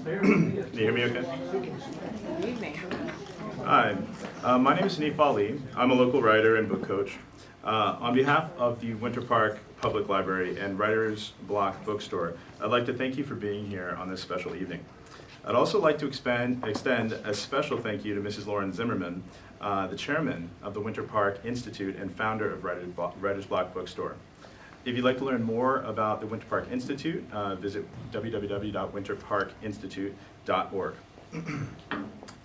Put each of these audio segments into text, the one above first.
Can you hear me okay? Hi, my name is Hanif S. I'm a local writer and book coach. On behalf of the Winter Park Public Library and Writer's Block Bookstore, I'd like to thank you for being here on this special evening. I'd also like to extend a special thank you to Mrs. Lauren Zimmerman, the chairman of the Winter Park Institute and founder of Writer's Block Bookstore. If you'd like to learn more about the Winter Park Institute, visit www.winterparkinstitute.org.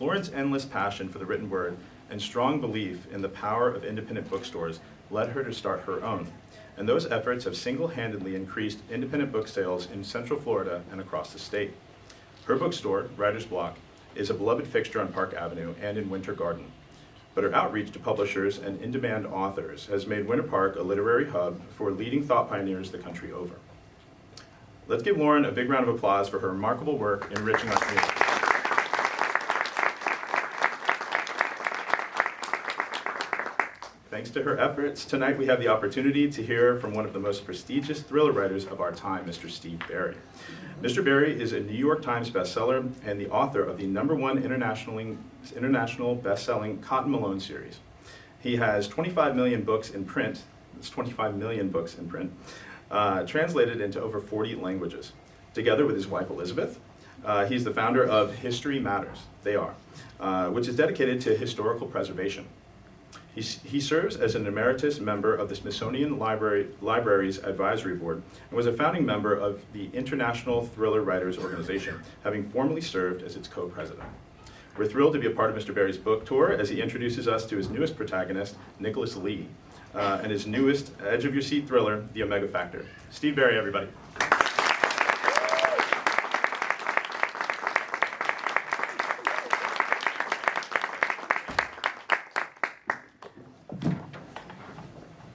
Lauren's endless passion for the written word and strong belief in the power of independent bookstores led her to start her own, and those efforts have single-handedly increased independent book sales in Central Florida and across the state. Her bookstore, Writer's Block, is a beloved fixture on Park Avenue and in Winter Garden, but her outreach to publishers and in-demand authors has made Winter Park a literary hub for leading thought pioneers the country over. Let's give Lauren a big round of applause for her remarkable work enriching our community. Thanks to her efforts, tonight we have the opportunity to hear from one of the most prestigious thriller writers of our time, Mr. Steve Berry. Mr. Berry is a New York Times bestseller and the author of the #1 international best-selling Cotton Malone series. He has 25 million books in print, translated into over 40 languages. Together with his wife Elizabeth, he's the founder of History Matters, which is dedicated to historical preservation. He serves as an emeritus member of the Smithsonian Library's Advisory Board and was a founding member of the International Thriller Writers Organization, having formerly served as its co-president. We're thrilled to be a part of Mr. Berry's book tour as he introduces us to his newest protagonist, Nicholas Lee, and his newest edge-of-your-seat thriller, The Omega Factor. Steve Berry, everybody.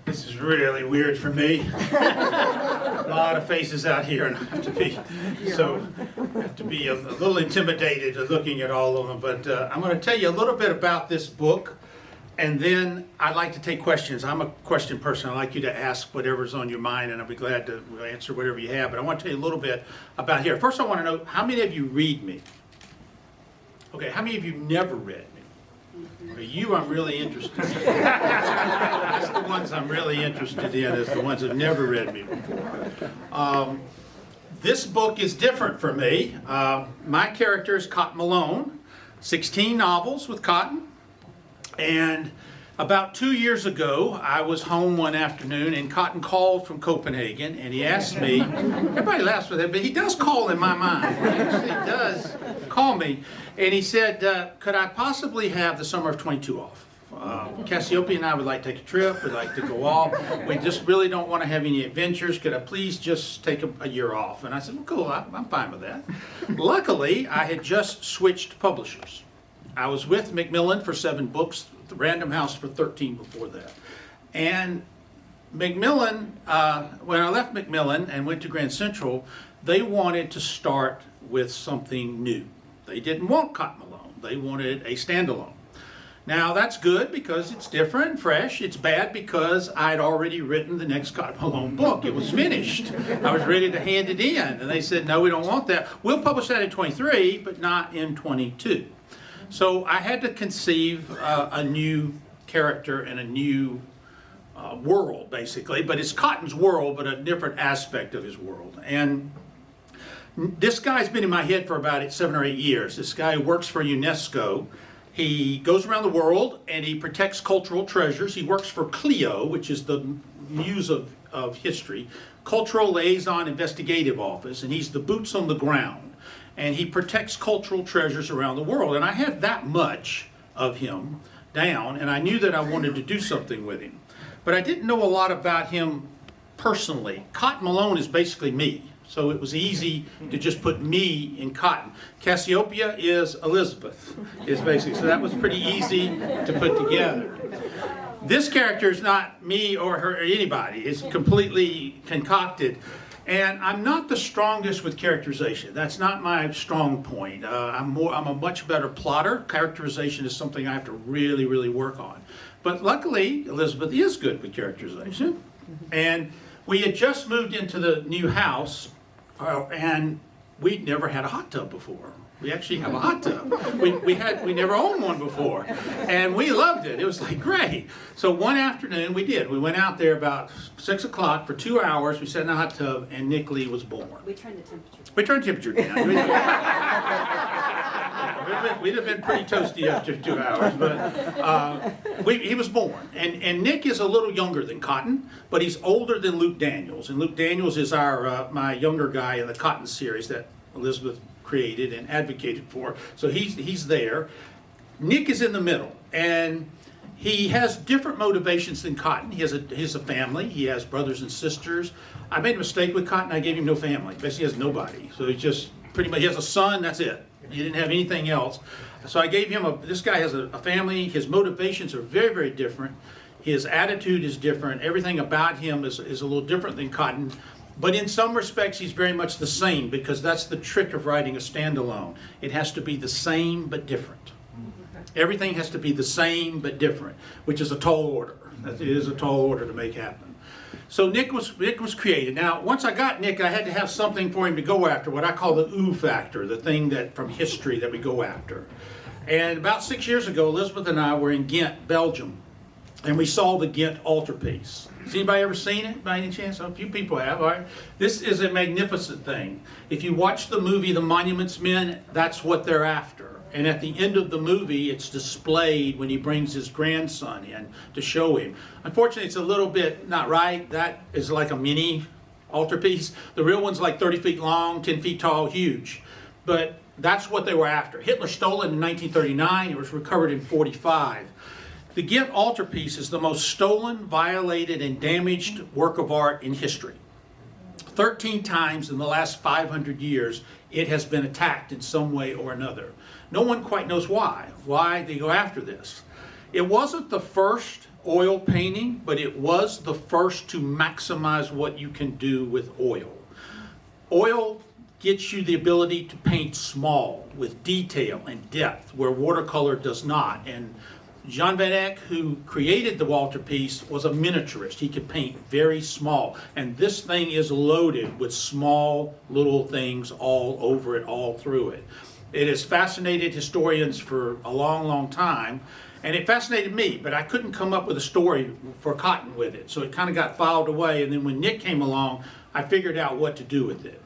This is really weird for me. A lot of faces out here, and I have to be a little intimidated looking at all of them. But I'm going to tell you a little bit about this book, and then I'd like to take questions. I'm a question person. I'd like you to ask whatever's on your mind, and I'll be glad to answer whatever you have. But I want to tell you a little bit about here. First, I want to know, how many of you read me? Okay, how many of you never read me? You, I'm really interested in. That's the ones I'm really interested in, is the ones that have never read me before. This book is different for me. My character is Cotton Malone, 16 novels with Cotton. And about 2 years ago, I was home one afternoon, and Cotton called from Copenhagen, and he asked me, everybody laughs with it, but he does call in my mind. He actually does call me. And he said, could I possibly have the summer of 22 off? Cassiopeia and I would like to take a trip. We'd like to go off. We just really don't want to have any adventures. Could I please just take a year off? And I said, well, cool, I'm fine with that. Luckily, I had just switched publishers. I was with Macmillan for 7 books, the Random House for 13 before that. And Macmillan, when I left Macmillan and went to Grand Central, they wanted to start with something new. They didn't want Cotton Malone. They wanted a standalone. Now that's good because it's different, fresh. It's bad because I'd already written the next Cotton Malone book. It was finished. I was ready to hand it in. And they said, no, we don't want that. We'll publish that in 23, but not in 22. So I had to conceive a new character and a new world, basically. But it's Cotton's world, but a different aspect of his world. And this guy's been in my head for about 7 or 8 years. This guy works for UNESCO. He goes around the world and he protects cultural treasures. He works for CLIO, which is the Muse of History, Cultural Liaison Investigative Office, and he's the boots on the ground. And he protects cultural treasures around the world. And I had that much of him down, and I knew that I wanted to do something with him. But I didn't know a lot about him personally. Cotton Malone is basically me. So it was easy to just put me in Cotton. Cassiopeia is Elizabeth, is basically. So that was pretty easy to put together. This character is not me or her or anybody. It's completely concocted. And I'm not the strongest with characterization. That's not my strong point. I'm a much better plotter. Characterization is something I have to really, really work on. But luckily, Elizabeth is good with characterization. And we had just moved into the new house, and we'd never had a hot tub before. We actually have a hot tub. We never owned one before, and we loved it. It was like great. So one afternoon we did. We went out there about 6 o'clock for 2 hours. We sat in a hot tub, and Nick Lee was born. We turned the temperature. We turned temperature down. We'd have been pretty toasty after 2 hours, but he was born. And Nick is a little younger than Cotton, but he's older than Luke Daniels. And Luke Daniels is my younger guy in the Cotton series that Elizabeth created and advocated for. So he's there. Nick is in the middle, and he has different motivations than Cotton. He has a family. He has brothers and sisters. I made a mistake with Cotton. I gave him no family. Basically, he has nobody. So he's just pretty much, he has a son, that's it. He didn't have anything else. So I gave him this guy has a family. His motivations are very, very different. His attitude is different. Everything about him is a little different than Cotton. But in some respects, he's very much the same, because that's the trick of writing a standalone. It has to be the same but different. Everything has to be the same but different, which is a tall order. It is a tall order to make happen. So Nick was created. Now, once I got Nick, I had to have something for him to go after, what I call the ooh factor, the thing that from history that we go after. And about 6 years ago, Elizabeth and I were in Ghent, Belgium, and we saw the Ghent altarpiece. Has anybody ever seen it by any chance? A few people have. All right. This is a magnificent thing. If you watch the movie The Monuments Men, that's what they're after. And at the end of the movie, it's displayed when he brings his grandson in to show him. Unfortunately, it's a little bit not right. That is like a mini altarpiece. The real one's like 30 feet long, 10 feet tall, huge. But that's what they were after. Hitler stole it in 1939. It was recovered in 1945. The Ghent altarpiece is the most stolen, violated, and damaged work of art in history. 13 times in the last 500 years, it has been attacked in some way or another. No one quite knows why they go after this. It wasn't the first oil painting, but it was the first to maximize what you can do with oil. Oil gets you the ability to paint small with detail and depth where watercolor does not. And Jan van Eyck, who created the altarpiece, was a miniaturist. He could paint very small. And this thing is loaded with small little things all over it, all through it. It has fascinated historians for a long, long time. And it fascinated me, but I couldn't come up with a story for Cotton with it. So it kind of got filed away. And then when Nick came along, I figured out what to do with it.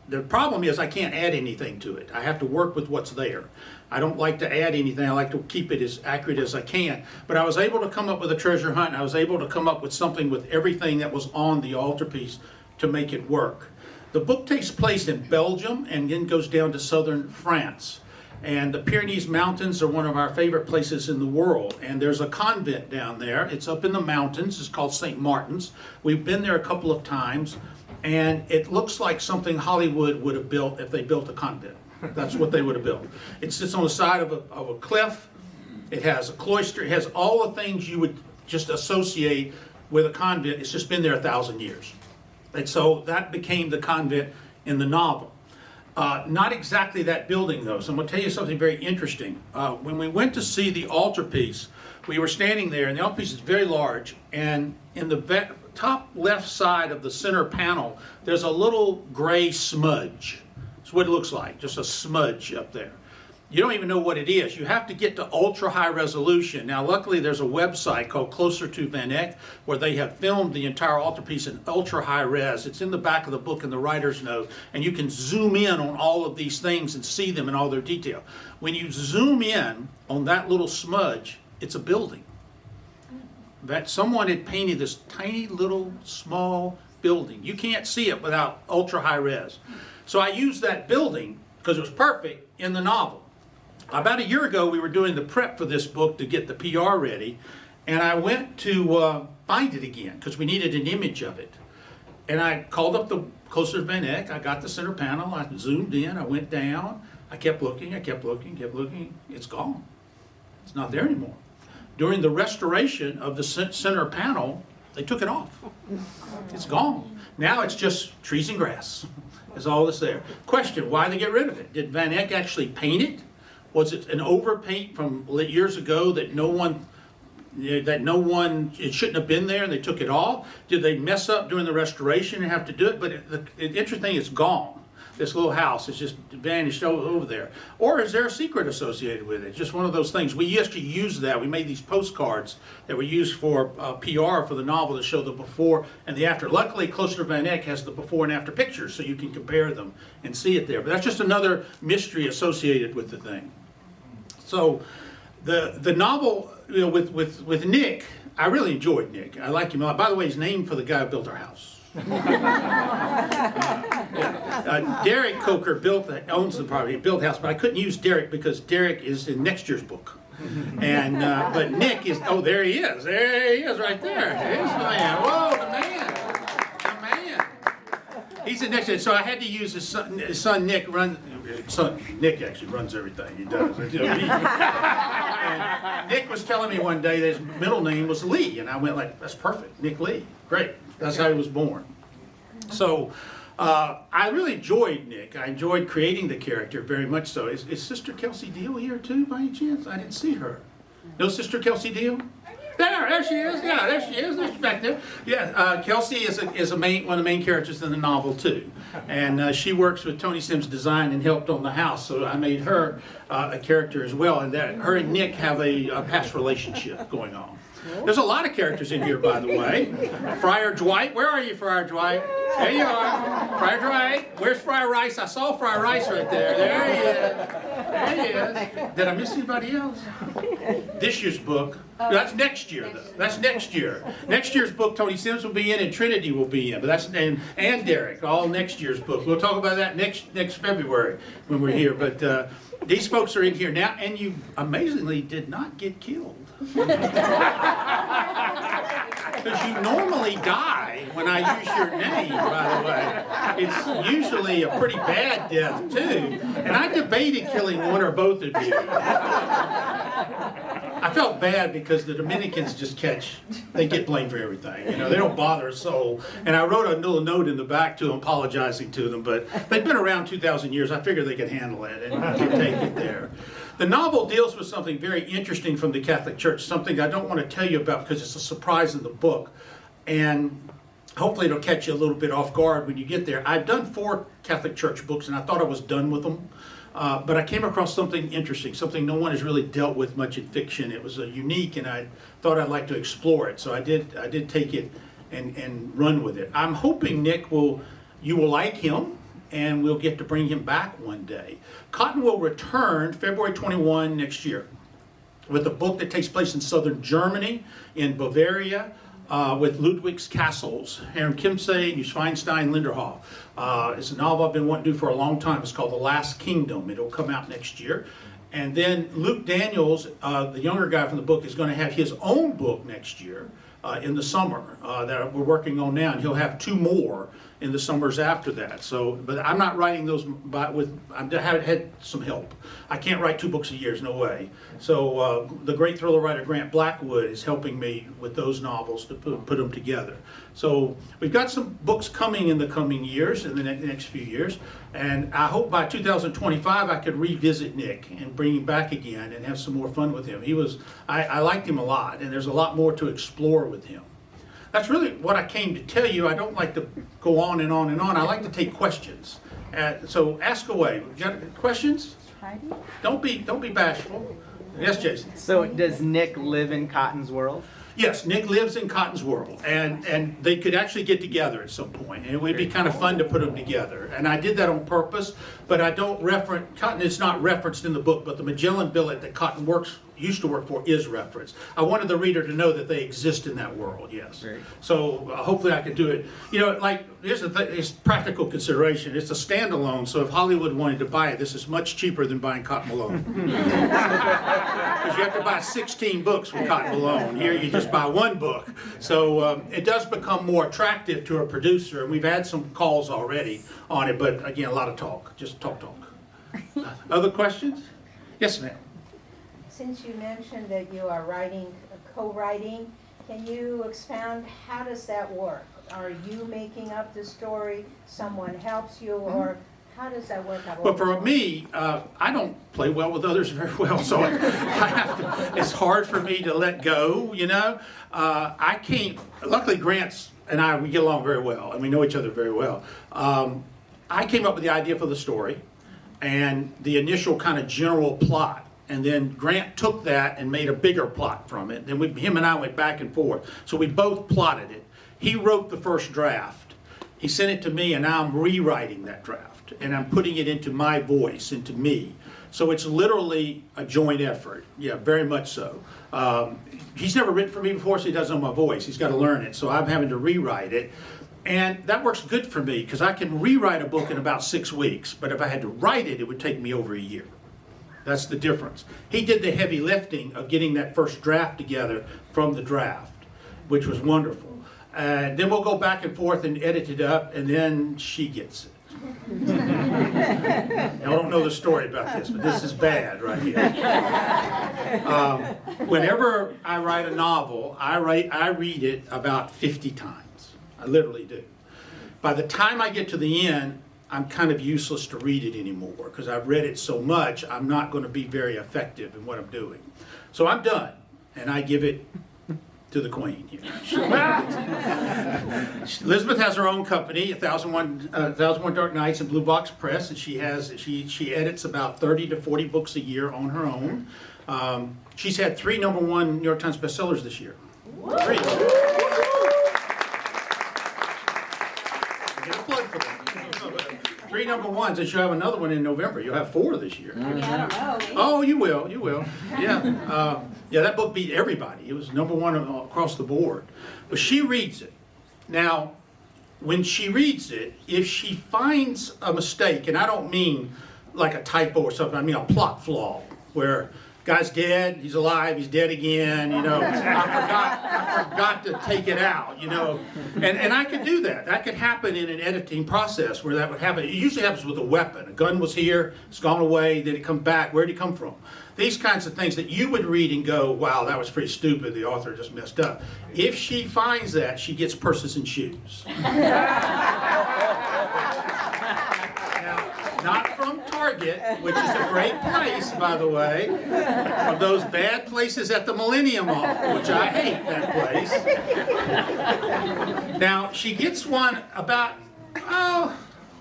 The problem is I can't add anything to it. I have to work with what's there. I don't like to add anything. I like to keep it as accurate as I can. But I was able to come up with a treasure hunt. I was able to come up with something with everything that was on the altarpiece to make it work. The book takes place in Belgium and then goes down to southern France. And the Pyrenees Mountains are one of our favorite places in the world. And there's a convent down there. It's up in the mountains. It's called St. Martin's. We've been there a couple of times. And it looks like something Hollywood would have built if they built a convent. That's what they would have built. It sits on the side of a cliff. It has a cloister. It has all the things you would just associate with a convent. It's just been there 1,000 years. And so that became the convent in the novel. Not exactly that building, though. So I'm going to tell you something very interesting. When we went to see the altarpiece, we were standing there, and the altarpiece is very large. And in the top left side of the center panel, there's a little gray smudge. That's what it looks like, just a smudge up there. You don't even know what it is. You have to get to ultra high resolution. Now, luckily, there's a website called Closer to Van Eyck where they have filmed the entire altarpiece in ultra high res. It's in the back of the book in the writer's note, and you can zoom in on all of these things and see them in all their detail. When you zoom in on that little smudge, it's a building. That someone had painted this tiny little small building. You can't see it without ultra high res. So I used that building because it was perfect in the novel. About a year ago, we were doing the prep for this book to get the PR ready, and I went to find it again because we needed an image of it. And I called up the Closer to Van Eyck. I got the center panel. I zoomed in. I went down. I kept looking. I kept looking. Kept looking. It's gone. It's not there anymore. During the restoration of the center panel, they took it off. It's gone. Now it's just trees and grass. That's all that's there. Question, why did they get rid of it? Did Van Eyck actually paint it? Was it an overpaint from years ago that it shouldn't have been there and they took it off? Did they mess up during the restoration and have to do it? But the interesting thing is, it's gone. this little house has just vanished over there? Or is there a secret associated with it? Just one of those things. We actually used that. We made these postcards that we used for PR for the novel to show the before and the after. Luckily, Closer Van Eck has the before and after pictures, so you can compare them and see it there. But that's just another mystery associated with the thing. So the novel, you know, with Nick, I really enjoyed Nick. I like him a lot. By the way, he's named for the guy who built our house. Derek Coker owns the property, built the house, but I couldn't use Derek because Derek is in next year's book. And but Nick is, oh, there he is. There he is right there. There's the man. Whoa, the man. The man. He's in next year. So I had to use his son Nick Nick actually runs everything. He does. And Nick was telling me one day that his middle name was Lee, and I went like, that's perfect, Nick Lee. Great. That's how he was born. So I really enjoyed Nick. I enjoyed creating the character very much so. Is Sister Kelsey Deal here too, by any chance? I didn't see her. No Sister Kelsey Deal? There she is. Yeah, there she is. There's back there. Yeah, Kelsey is one of the main characters in the novel too, and she works with Tony Sims Design and helped on the house. So I made her a character as well, and that her and Nick have a past relationship going on. There's a lot of characters in here, by the way. Friar Dwight, where are you, Friar Dwight? There you are. Friar Dwight, where's Friar Rice? I saw Friar Rice right there. There he is. There he is. Did I miss anybody else? This year's book. That's next year, though. That's next year. Next year's book, Tony Sims will be in and Trinity will be in. But that's and Derek, all next year's book. We'll talk about that next February when we're here. But these folks are in here now, and you amazingly did not get killed. Because you normally die when I use your name, by the way. It's usually a pretty bad death, too. And I debated killing one or both of you. I felt bad because the Dominicans just they get blamed for everything. You know, they don't bother a soul. And I wrote a little note in the back to them, apologizing to them. But they've been around 2,000 years. I figured they could handle it and take it there. The novel deals with something very interesting from the Catholic Church, something I don't want to tell you about because it's a surprise in the book. And hopefully it'll catch you a little bit off guard when you get there. I've done 4 Catholic Church books, and I thought I was done with them. But I came across something interesting, something no one has really dealt with much in fiction. It was unique, and I thought I'd like to explore it. So I did take it and run with it. I'm hoping Nick you will like him, and we'll get to bring him back one day. Cotton will return February 21 next year with a book that takes place in southern Germany, in Bavaria, with Ludwig's castles, Herrn Kimsey, Neuschwanstein, Linderhof. It's a novel I've been wanting to do for a long time. It's called The Last Kingdom. It'll come out next year. And then Luke Daniels, the younger guy from the book, is going to have his own book next year in the summer that we're working on now. And he'll have 2 more in the summers after that. So, but I'm not writing those I haven't had some help. I can't write 2 books a year, there's no way. So the great thriller writer Grant Blackwood is helping me with those novels to put them together. So we've got some books coming in the coming years, in the next few years, and I hope by 2025 I could revisit Nick and bring him back again and have some more fun with him. I liked him a lot, and there's a lot more to explore with him. That's really what I came to tell you. I don't like to go on and on and on. I like to take questions. So ask away. You got questions? Heidi? Don't be bashful. Yes, Jason. So does Nick live in Cotton's world? Yes, Nick lives in Cotton's world, and they could actually get together at some point, and it would be kind of fun to put them together. And I did that on purpose, but I don't reference, Cotton is not referenced in the book, but the Magellan billet that Cotton used to work for is referenced. I wanted the reader to know that they exist in that world, yes. Great. So hopefully I could do it. You know, like, here's the thing, it's practical consideration. It's a standalone, so if Hollywood wanted to buy it, this is much cheaper than buying Cotton Malone. Because you have to buy 16 books with Cotton Malone. Here you just buy 1 book. So it does become more attractive to a producer, and we've had some calls already on it, but again, a lot of talk, just talk. Other questions? Yes, ma'am. Since you mentioned that you are co-writing, can you expound, how does that work? Are you making up the story, someone helps you, or how does that work out? But for me, I don't play well with others very well, so it's hard for me to let go, you know. I can't, luckily Grant's and we get along very well, and we know each other very well. I came up with the idea for the story and the initial kind of general plot. And then Grant took that and made a bigger plot from it. Then him and I went back and forth. So we both plotted it. He wrote the first draft. He sent it to me, and now I'm rewriting that draft. And I'm putting it into my voice, into me. So it's literally a joint effort. Yeah, very much so. He's never written for me before, so he doesn't know my voice. He's got to learn it. So I'm having to rewrite it. And that works good for me, because I can rewrite a book in about 6 weeks. But if I had to write it, it would take me over a year. That's the difference. He did the heavy lifting of getting that first draft together from the draft, which was wonderful. And then we'll go back and forth and edit it up, and then she gets it. I don't know the story about this, but this is bad right here. Whenever I write a novel, I read it about 50 times. I literally do. By the time I get to the end, I'm kind of useless to read it anymore, because I've read it so much, I'm not going to be very effective in what I'm doing. So I'm done, and I give it to the queen here. Elizabeth has her own company, 1001 Dark Nights and Blue Box Press, and she edits about 30 to 40 books a year on her own. She's had 3 #1 New York Times bestsellers this year. 3. Get a plug for them. 3 #1s, and she'll have another one in November. You'll have 4 this year. I mean, I don't know. Oh, you will. Yeah. Yeah, that book beat everybody. It was #1 across the board. But she reads it. Now, when she reads it, if she finds a mistake, and I don't mean like a typo or something, I mean a plot flaw, where guy's dead, he's alive, he's dead again, I forgot to take it out, And I could do that. That could happen in an editing process where that would happen. It usually happens with a weapon. A gun was here, it's gone away, then it comes back. Where did it come from? These kinds of things that you would read and go, wow, that was pretty stupid, the author just messed up. If she finds that, she gets purses and shoes. Not from Target, which is a great place, by the way, from those bad places at the Millennium Mall, which I hate that place. Now, she gets one about,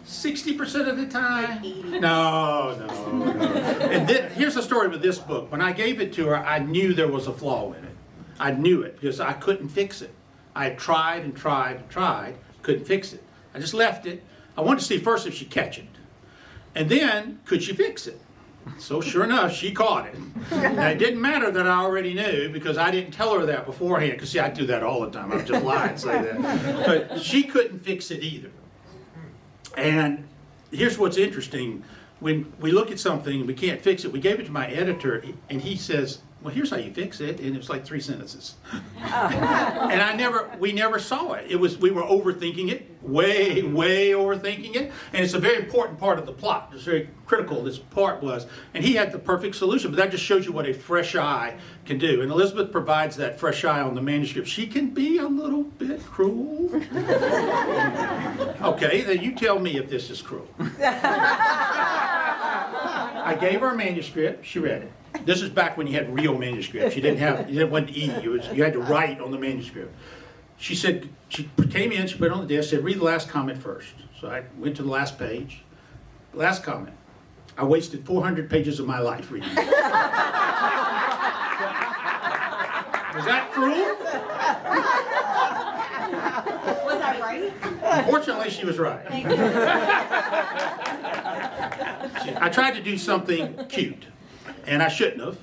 60% of the time. No. And here's the story with this book. When I gave it to her, I knew there was a flaw in it. I knew it, because I couldn't fix it. I had tried and tried and tried, couldn't fix it. I just left it. I wanted to see first if she'd catch it. And then, could she fix it? So sure enough, she caught it. Now, it didn't matter that I already knew, because I didn't tell her that beforehand, because see, I do that all the time. I would just lie and say that. But she couldn't fix it either. And here's what's interesting. When we look at something and we can't fix it, we gave it to my editor, and he says, well, here's how you fix it, and it was like 3 sentences. And we never saw it. We were overthinking it, way overthinking it, and it's a very important part of the plot. It's very critical, this part was, and he had the perfect solution, but that just shows you what a fresh eye can do. And Elizabeth provides that fresh eye on the manuscript. She can be a little bit cruel. Okay, then you tell me if this is cruel. I gave her a manuscript, she read it. This is back when you had real manuscripts. You didn't want E. You had to write on the manuscript. She said, she came in, she put it on the desk, said, read the last comment first. So I went to the last page. Last comment. I wasted 400 pages of my life reading it. Was that cruel? Was I right? Unfortunately, she was right. I tried to do something cute, and I shouldn't have.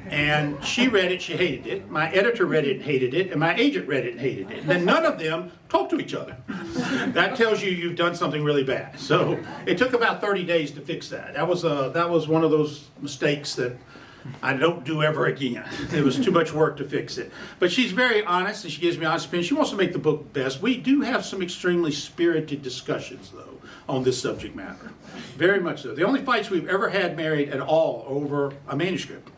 And she read it, she hated it. My editor read it and hated it, and my agent read it and hated it. And then none of them talked to each other. That tells you you've done something really bad. So it took about 30 days to fix that. That was one of those mistakes that I don't do ever again. It was too much work to fix it. But she's very honest, and she gives me honest opinion. She wants to make the book best. We do have some extremely spirited discussions, though, on this subject matter. Very much so. The only fights we've ever had married at all are over a manuscript.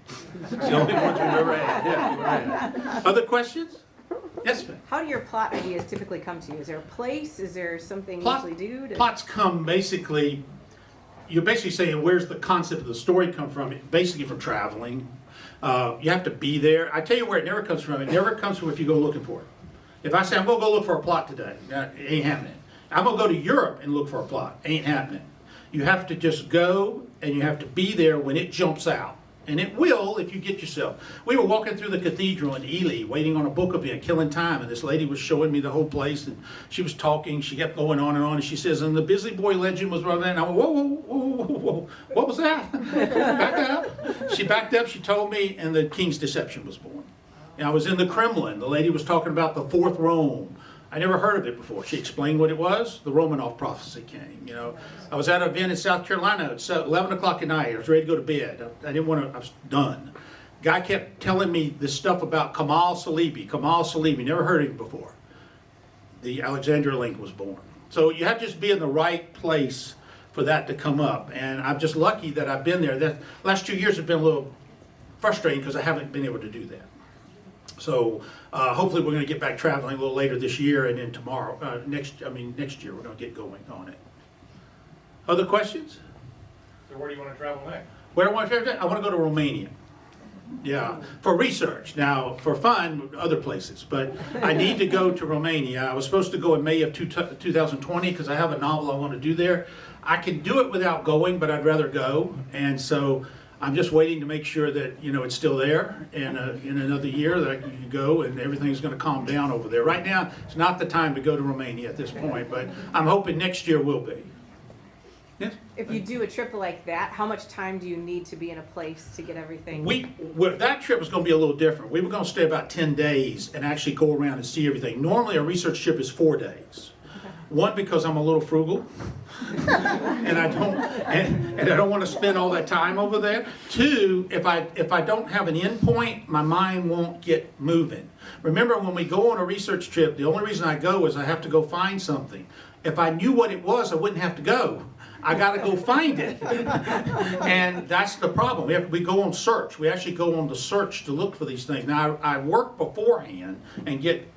It's the only ones we've ever had. Yeah. Other questions? Yes, ma'am. How do your plot ideas typically come to you? Is there a place? Is there something you usually do? Plots come basically, you're basically saying where's the concept of the story come from? Basically from traveling. You have to be there. I tell you where it never comes from. It never comes from if you go looking for it. If I say I'm going to go look for a plot today, it ain't happening. I'm gonna go to Europe and look for a plot. Ain't happening. You have to just go and you have to be there when it jumps out. And it will if you get yourself. We were walking through the cathedral in Ely, waiting on a book event, killing time, and this lady was showing me the whole place, and she was talking, she kept going on, and she says, and the Busy Boy legend was right there, and I went, whoa, whoa, whoa, whoa, whoa, what was that? Back up. She backed up, she told me, and the King's Deception was born. And I was in the Kremlin, the lady was talking about the Fourth Rome. I never heard of it before. She explained what it was. The Romanov prophecy came, you know. I was at an event in South Carolina. It's 11 o'clock at night. I was ready to go to bed. I didn't want to, I was done. Guy kept telling me this stuff about Kamal Salibi. Kamal Salibi, never heard of him before. The Alexandria link was born. So you have to just be in the right place for that to come up. And I'm just lucky that I've been there. The last 2 years have been a little frustrating because I haven't been able to do that. So hopefully we're going to get back traveling a little later this year, and then tomorrow, next year we're going to get going on it. Other questions? So where do you want to travel next? Where do I want to travel? I want to go to Romania. Yeah, for research. Now, for fun, other places. But I need to go to Romania. I was supposed to go in May of 2020 because I have a novel I want to do there. I can do it without going, but I'd rather go. And so I'm just waiting to make sure that, you know, it's still there, and in another year that I can go and everything's going to calm down over there. Right now, it's not the time to go to Romania at this point, but I'm hoping next year will be. Yes? If you do a trip like that, how much time do you need to be in a place to get everything? That trip was going to be a little different. We were going to stay about 10 days and actually go around and see everything. Normally, a research trip is 4 days. One, because I'm a little frugal, and I don't want to spend all that time over there. Two, if I don't have an end point, my mind won't get moving. Remember, when we go on a research trip, the only reason I go is I have to go find something. If I knew what it was, I wouldn't have to go. I got to go find it, and that's the problem. We go on search. We actually go on the search to look for these things. Now, I work beforehand and get.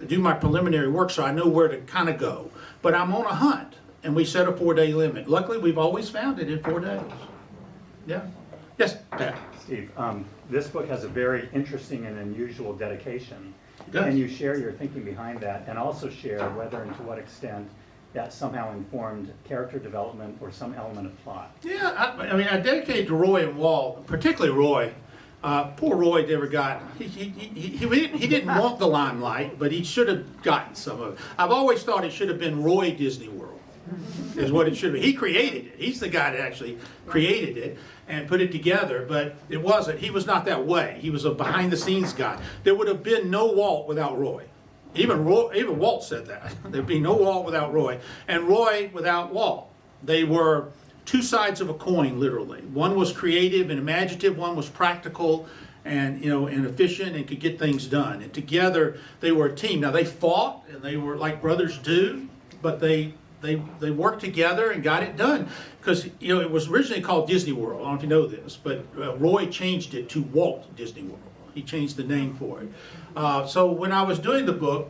Do my preliminary work so I know where to kind of go. But I'm on a hunt, and we set a 4-day limit. Luckily, we've always found it in 4 days. Yeah? Yes, Pat? Steve, this book has a very interesting and unusual dedication. It does. Can you share your thinking behind that, and also share whether and to what extent that somehow informed character development or some element of plot? Yeah, I mean, I dedicated to Roy and Walt, particularly Roy. Poor Roy never got, he didn't want the limelight, but he should have gotten some of it. I've always thought it should have been Roy Disney World, is what it should be. He created it. He's the guy that actually created it and put it together, but it wasn't. He was not that way. He was a behind-the-scenes guy. There would have been no Walt without Roy. Even Walt said that. There'd be no Walt without Roy, and Roy without Walt. They were two sides of a coin, literally. One was creative and imaginative, one was practical and, you know, and efficient and could get things done. And together they were a team. Now they fought and they were like brothers do, but they worked together and got it done. Because, you know, it was originally called Disney World. I don't know if you know this, but Roy changed it to Walt Disney World. He changed the name for it. So when I was doing the book,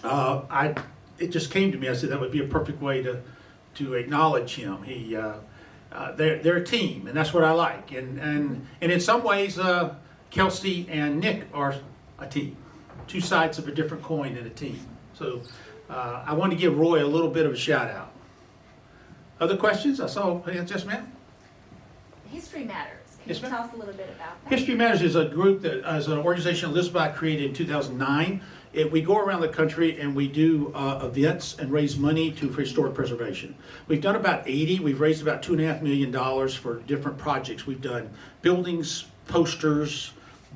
it just came to me. I said that would be a perfect way to acknowledge him. They're a team, and that's what I like. And in some ways, Kelsey and Nick are a team, two sides of a different coin in a team. So I want to give Roy a little bit of a shout out. Other questions? I saw, yes, ma'am? History Matters. Can Yes, you ma'am. tell us a little bit about that? History Matters is a group that, as an organization Elizabeth created in 2009. We go around the country and we do events and raise money for historic preservation. We've done about 80. We've raised about $2.5 million for different projects. We've done buildings, posters,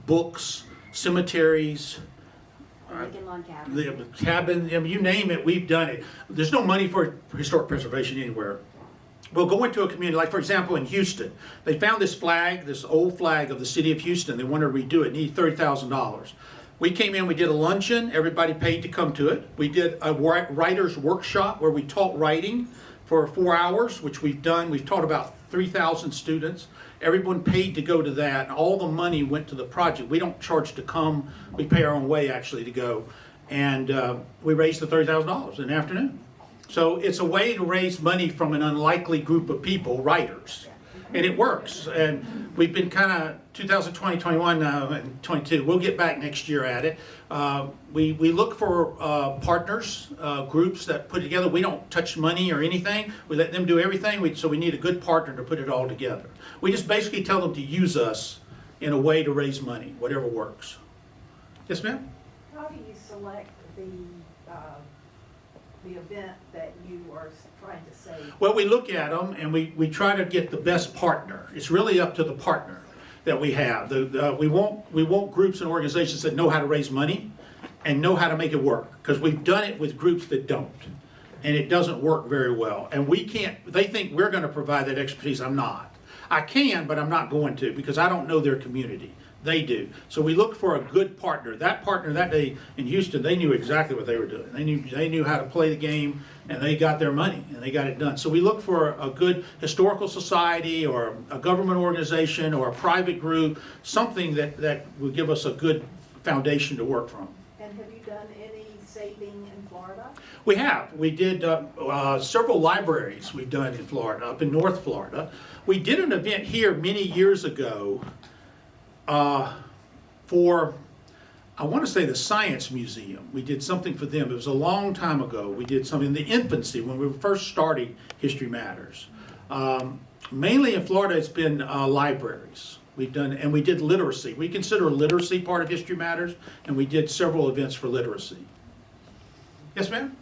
books, cemeteries, Lincoln Log Cabin. the cabin, I mean, you name it, we've done it. There's no money for historic preservation anywhere. We'll go into a community, like for example in Houston, they found this flag, this old flag of the city of Houston. They wanted to redo it, needed $30,000. We came in, we did a luncheon, everybody paid to come to it. We did a writer's workshop where we taught writing for 4 hours, which we've done. We've taught about 3,000 students. Everyone paid to go to that, and all the money went to the project. We don't charge to come, we pay our own way actually to go. And we raised the $30,000 in the afternoon. So it's a way to raise money from an unlikely group of people, writers. And it works. And we've been kind of 2020, 21, and 22. We'll get back next year at it. We look for partners, groups that put together. We don't touch money or anything. We let them do everything. So we need a good partner to put it all together. We just basically tell them to use us in a way to raise money, whatever works. Yes, ma'am? How do you select the event that you are trying to save? Well, we look at them and we try to get the best partner. It's really up to the partner that we have. We want groups and organizations that know how to raise money and know how to make it work, because we've done it with groups that don't, and it doesn't work very well. And we can't, they think we're going to provide that expertise. I'm not. I can, but I'm not going to, because I don't know their community. They do. So we look for a good partner. That partner that day in Houston, they knew exactly what they were doing. They knew how to play the game, and they got their money, and they got it done. So we look for a good historical society or a government organization or a private group, something that will give us a good foundation to work from. And have you done any saving in Florida? We have. We did several libraries we've done in Florida, up in North Florida. We did an event here many years ago for, I want to say, the Science Museum. We did something for them. It was a long time ago. We did something in the infancy when we were first starting History Matters. Mainly in Florida, it's been libraries. We've done, and we did literacy. We consider literacy part of History Matters, and we did several events for literacy. Yes, ma'am?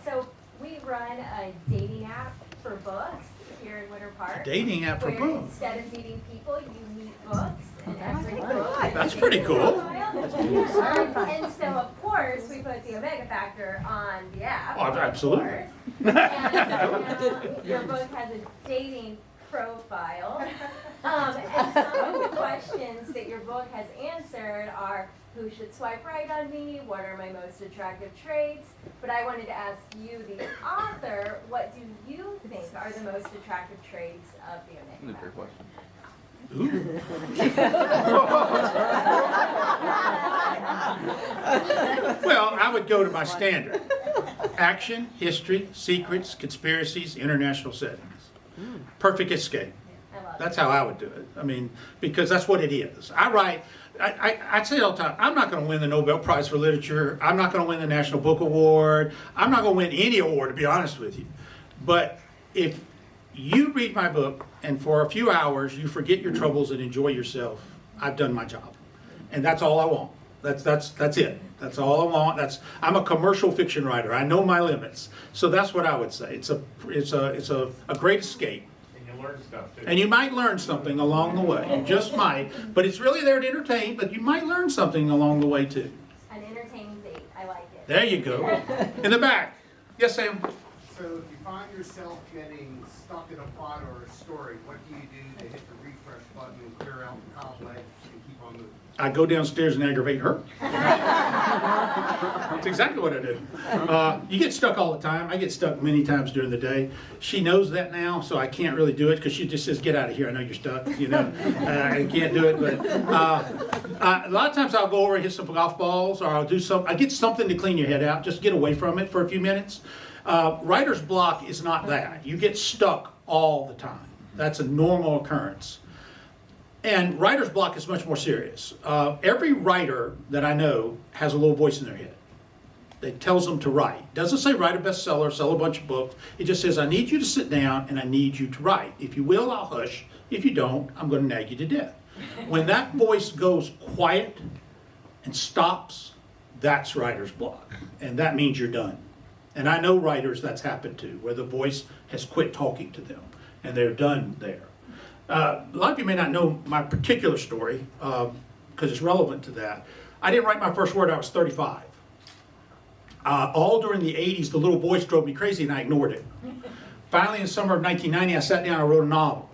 So we run a dating app for books here in Winter Park. Dating app for where books. Instead of meeting people, you meet books, and every Oh, book. That's pretty cool. And so, of course, we put the Omega Factor on the app. Oh, absolutely. Of course. And your book has a dating profile. And some of the questions that your book has answered are, who should swipe right on me? What are my most attractive traits? But I wanted to ask you, the author, what do you think are the most attractive traits of the Omega Factor? Well, I would go to my standard. Action, history, secrets, conspiracies, international settings. Perfect escape. I love That's how I would do it. I mean, because that's what it is. I say all the time, I'm not going to win the Nobel Prize for Literature. I'm not going to win the National Book Award. I'm not going to win any award, to be honest with you. But if you read my book and for a few hours you forget your troubles and enjoy yourself, I've done my job. And that's all I want. That's it. That's all I want. I'm a commercial fiction writer. I know my limits. So that's what I would say. It's a great escape. And you learn stuff too. And you might learn something along the way. You just might. But it's really there to entertain, but you might learn something along the way too. An entertaining date. I like it. There you go. In the back. Yes, Sam? So if you find yourself getting stuck in a plot or a story, what do you do to hit the refresh button and clear out the cobwebs and keep on moving? I go downstairs and aggravate her. That's exactly what I do. You get stuck all the time. I get stuck many times during the day. She knows that now, so I can't really do it because she just says, "Get out of here. I know you're stuck." You know, I can't do it. But a lot of times I'll go over and hit some golf balls, or I'll do I get something to clean your head out. Just get away from it for a few minutes. Writer's block is not that. You get stuck all the time. That's a normal occurrence. And writer's block is much more serious. Every writer that I know has a little voice in their head that tells them to write. It doesn't say write a bestseller, sell a bunch of books. It just says, I need you to sit down and I need you to write. If you will, I'll hush. If you don't, I'm going to nag you to death. When that voice goes quiet and stops, that's writer's block. And that means you're done. And I know writers that's happened to, where the voice has quit talking to them and they're done there. A lot of you may not know my particular story because it's relevant to that. I didn't write my first word I was 35. All during the 80s, the little voice drove me crazy and I ignored it. Finally, in summer of 1990, I sat down and wrote a novel.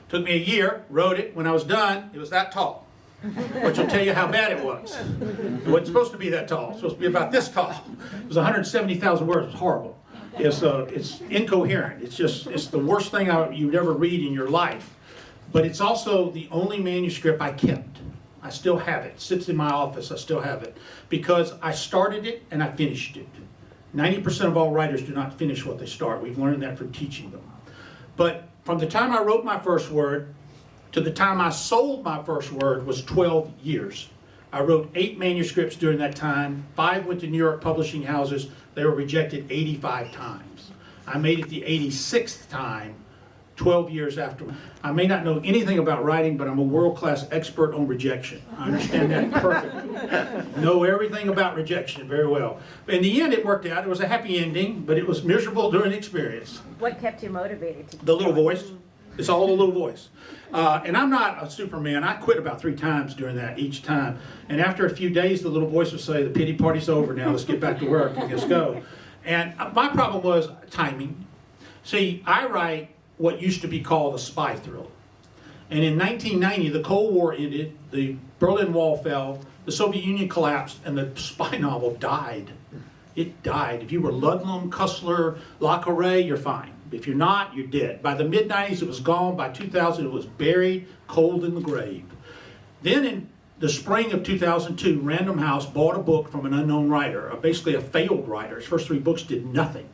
Took me a year, wrote it. When I was done, it was that tall, which will tell you how bad it was. It wasn't supposed to be that tall. It was supposed to be about this tall. It was 170,000 words. It was horrible. It's incoherent. It's the worst thing you'd ever read in your life. But it's also the only manuscript I kept. I still have it. It sits in my office. I still have it. Because I started it and I finished it. 90% of all writers do not finish what they start. We've learned that from teaching them. But from the time I wrote my first word to the time I sold my first word was 12 years. I wrote 8 manuscripts during that time. 5 went to New York publishing houses. They were rejected 85 times. I made it the 86th time, 12 years after. I may not know anything about writing, but I'm a world-class expert on rejection. I understand that perfectly. Know everything about rejection very well. In the end, it worked out. It was a happy ending, but it was miserable during the experience. What kept you motivated to keep The little going? voice. It's all the little voice. And I'm not a Superman. I quit about 3 times during that, each time. And after a few days, the little voice would say, the pity party's over now, let's get back to work, let's go. And my problem was timing. See, I write what used to be called a spy thriller. And in 1990, the Cold War ended, the Berlin Wall fell, the Soviet Union collapsed, and the spy novel died. It died. If you were Ludlum, Cussler, Le Carré, you're fine. If you're not, you're dead. By the mid-90s, it was gone. By 2000, it was buried, cold in the grave. Then in the spring of 2002, Random House bought a book from an unknown writer, basically a failed writer. His first 3 books did nothing.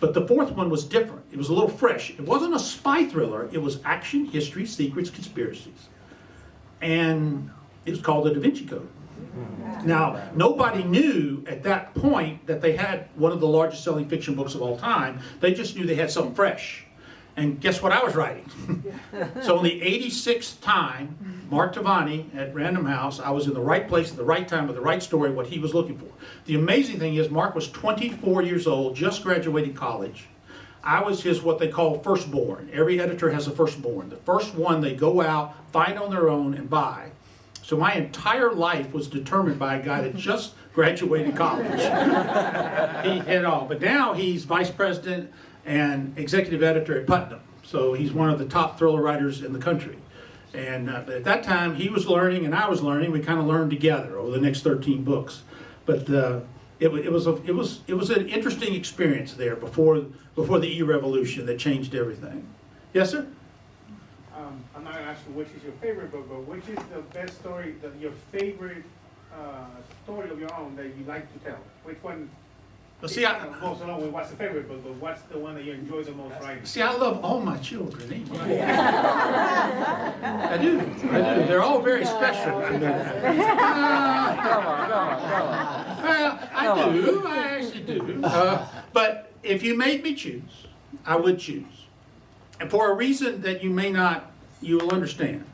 But the 4th one was different. It was a little fresh. It wasn't a spy thriller. It was action, history, secrets, conspiracies. And it was called The Da Vinci Code. Now, nobody knew at that point that they had one of the largest selling fiction books of all time. They just knew they had something fresh. And guess what I was writing? So on the 86th time, Mark Tavani at Random House, I was in the right place at the right time with the right story, what he was looking for. The amazing thing is Mark was 24 years old, just graduated college. I was his what they call firstborn. Every editor has a firstborn. The first one they go out, find on their own, and buy. So my entire life was determined by a guy that just graduated college. He hit all. But now he's vice president and executive editor at Putnam. So he's one of the top thriller writers in the country. And at that time, he was learning and I was learning. We kind of learned together over the next 13 books. But it was an interesting experience there before the E-Revolution that changed everything. Yes, sir? I'm not gonna ask you which is your favorite book, but which is the best story, your favorite story of your own that you like to tell? Which one? Well, see, Goes along with what's the favorite book, but what's the one that you enjoy the most writing? See, I love all my children. I do. They're all very special to me. Well, I do. I actually do. But if you made me choose, I would choose. And for a reason that you'll understand.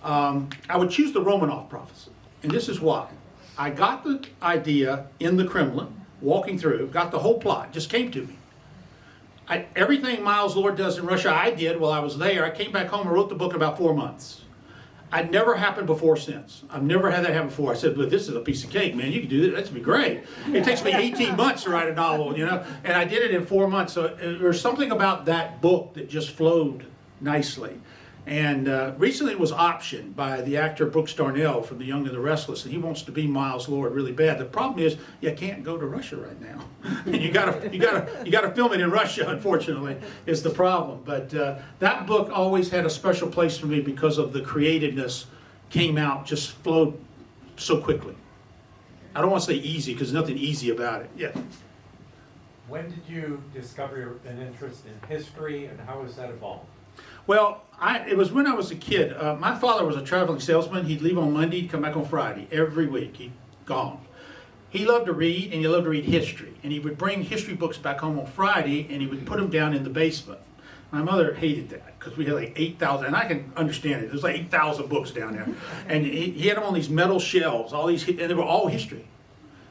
I would choose the Romanov prophecy. And this is why. I got the idea in the Kremlin, walking through, got the whole plot, just came to me. Everything Miles Lord does in Russia, I did while I was there. I came back home and wrote the book in about 4 months. I'd never happened before since. I've never had that happen before. I said, well, this is a piece of cake, man. You can do this. That's be great. It takes me 18 months to write a novel, and I did it in 4 months. So there's something about that book that just flowed nicely. And recently it was optioned by the actor Brooks Darnell from The Young and the Restless, and he wants to be Miles Lord really bad. The problem is you can't go to Russia right now, and you gotta film it in Russia. Unfortunately, is the problem. But that book always had a special place for me because of the creativeness. Came out, just flowed so quickly. I don't want to say easy because there's nothing easy about it. Yeah. When did you discover an interest in history, and how has that evolved? Well, it was when I was a kid. My father was a traveling salesman. He'd leave on Monday, he'd come back on Friday, every week. He'd gone. He loved to read, and he loved to read history. And he would bring history books back home on Friday, and he would put them down in the basement. My mother hated that, because we had like 8,000, and I can understand it. There's like 8,000 books down there. And he had them on these metal shelves, and they were all history.